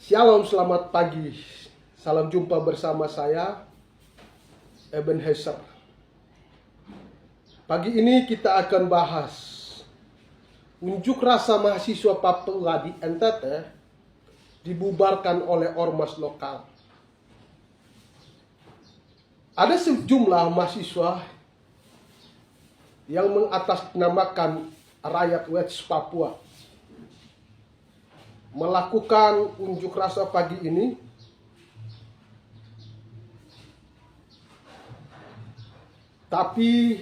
Shalom, selamat pagi. Salam jumpa bersama saya, Ebenezer. Pagi ini kita akan bahas unjuk rasa mahasiswa Papua di NTT dibubarkan oleh ormas lokal. Ada sejumlah mahasiswa yang mengatasnamakan rakyat West Papua melakukan unjuk rasa pagi ini tapi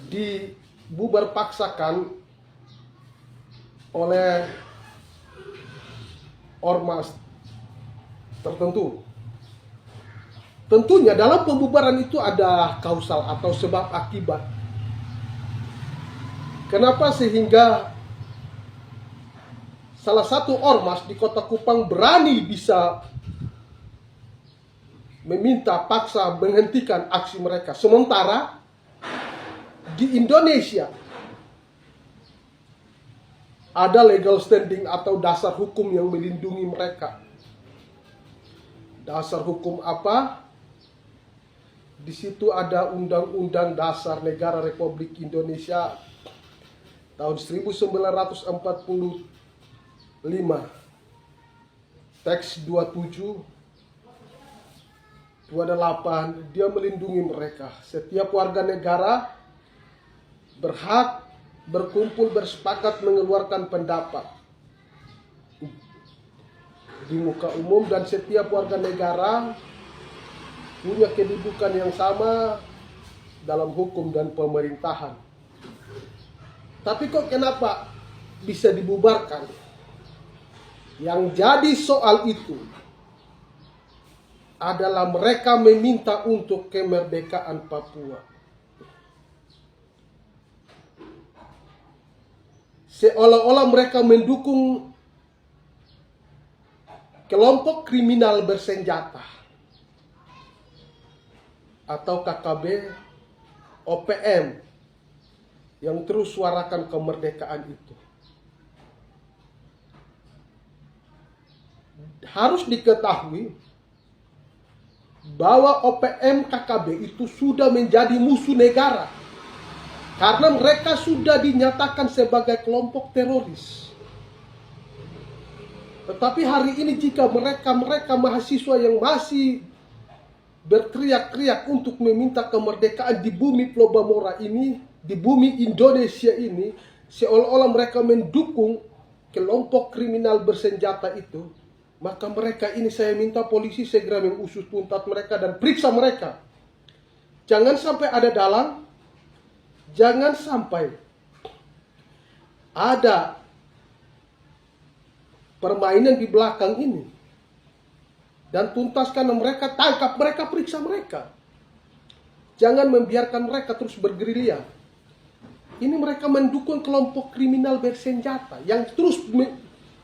dibubar paksakan oleh ormas tertentu. Tentunya dalam pembubaran itu ada kausal atau sebab akibat. Kenapa sehingga salah satu ormas di Kota Kupang berani bisa meminta paksa menghentikan aksi mereka. Sementara di Indonesia ada legal standing atau dasar hukum yang melindungi mereka. Dasar hukum apa? Di situ ada Undang-Undang Dasar Negara Republik Indonesia tahun 1945. Teks 27 28, dia melindungi mereka. Setiap warga negara berhak berkumpul, bersepakat mengeluarkan pendapat di muka umum, dan setiap warga negara punya kedudukan yang sama dalam hukum dan pemerintahan. Tapi kok kenapa bisa dibubarkan? Yang jadi soal itu adalah mereka meminta untuk kemerdekaan Papua. Seolah-olah mereka mendukung kelompok kriminal bersenjata atau KKB, OPM yang terus suarakan kemerdekaan itu. Harus diketahui bahwa OPM KKB itu sudah menjadi musuh negara karena mereka sudah dinyatakan sebagai kelompok teroris. Tetapi hari ini jika mereka mahasiswa yang masih berteriak-teriak untuk meminta kemerdekaan di bumi Pulau Bamora ini, di bumi Indonesia ini, seolah-olah mereka mendukung kelompok kriminal bersenjata itu, maka mereka ini saya minta polisi segera mengusut tuntas mereka dan periksa mereka. Jangan sampai ada dalang, jangan sampai ada permainan di belakang ini. Dan tuntaskan mereka, tangkap mereka, periksa mereka. Jangan membiarkan mereka terus bergerilya. Ini mereka mendukung kelompok kriminal bersenjata yang terus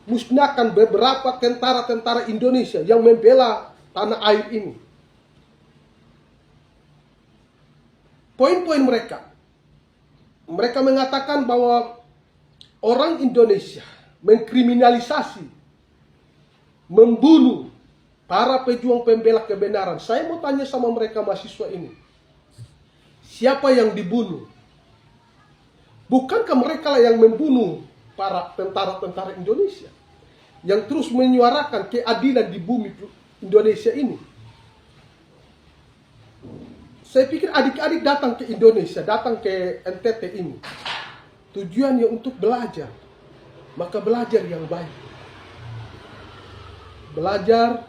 musnahkan beberapa tentara-tentara Indonesia yang membela tanah air ini. Poin-poin mereka mengatakan bahwa orang Indonesia mengkriminalisasi, membunuh para pejuang pembela kebenaran. Saya mau tanya sama mereka mahasiswa ini, siapa yang dibunuh? Bukankah mereka yang membunuh para tentara-tentara Indonesia yang terus menyuarakan keadilan di bumi Indonesia ini? Saya pikir adik-adik datang ke Indonesia, datang ke NTT ini tujuannya untuk belajar. Maka belajar yang baik. Belajar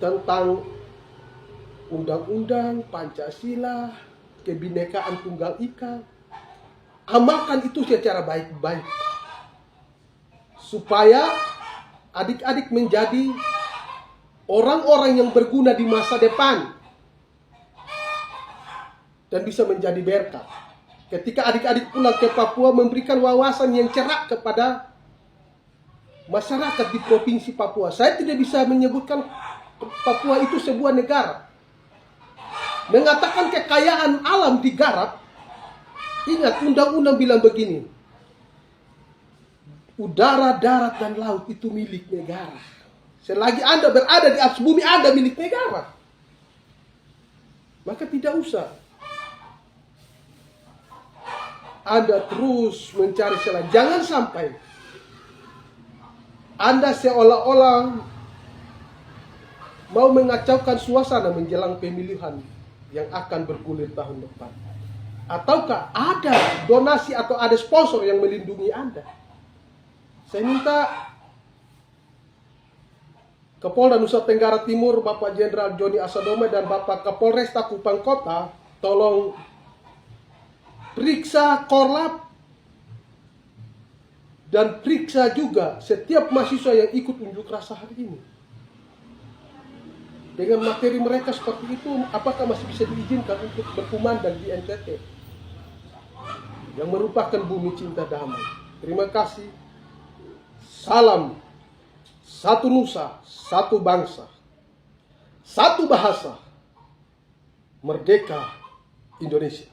tentang undang-undang, Pancasila, kebinekaan tunggal ika. Amalkan itu secara baik-baik. Supaya adik-adik menjadi orang-orang yang berguna di masa depan. Dan bisa menjadi berkat. Ketika adik-adik pulang ke Papua memberikan wawasan yang cerah kepada masyarakat di Provinsi Papua. Saya tidak bisa menyebutkan Papua itu sebuah negara. Mengatakan kekayaan alam digarap. Ingat, undang-undang bilang begini. udara, darat, dan laut itu milik negara. Selagi Anda berada di atas bumi, Anda milik negara. Maka tidak usah Anda terus mencari celah. Jangan sampai Anda seolah-olah mau mengacaukan suasana menjelang pemilihan yang akan bergulir tahun depan. Ataukah ada donasi atau ada sponsor yang melindungi Anda? Saya minta Kapolda Nusa Tenggara Timur, Bapak Jenderal Joni Asadome, dan Bapak Kapolresta Kupang Kota, tolong periksa Korlap dan periksa juga setiap mahasiswa yang ikut unjuk rasa hari ini. Dengan materi mereka seperti itu, apakah masih bisa diizinkan untuk berkumandang di NTT yang merupakan bumi cinta damai? Terima kasih. Salam. Satu nusa, satu bangsa, satu bahasa, merdeka Indonesia.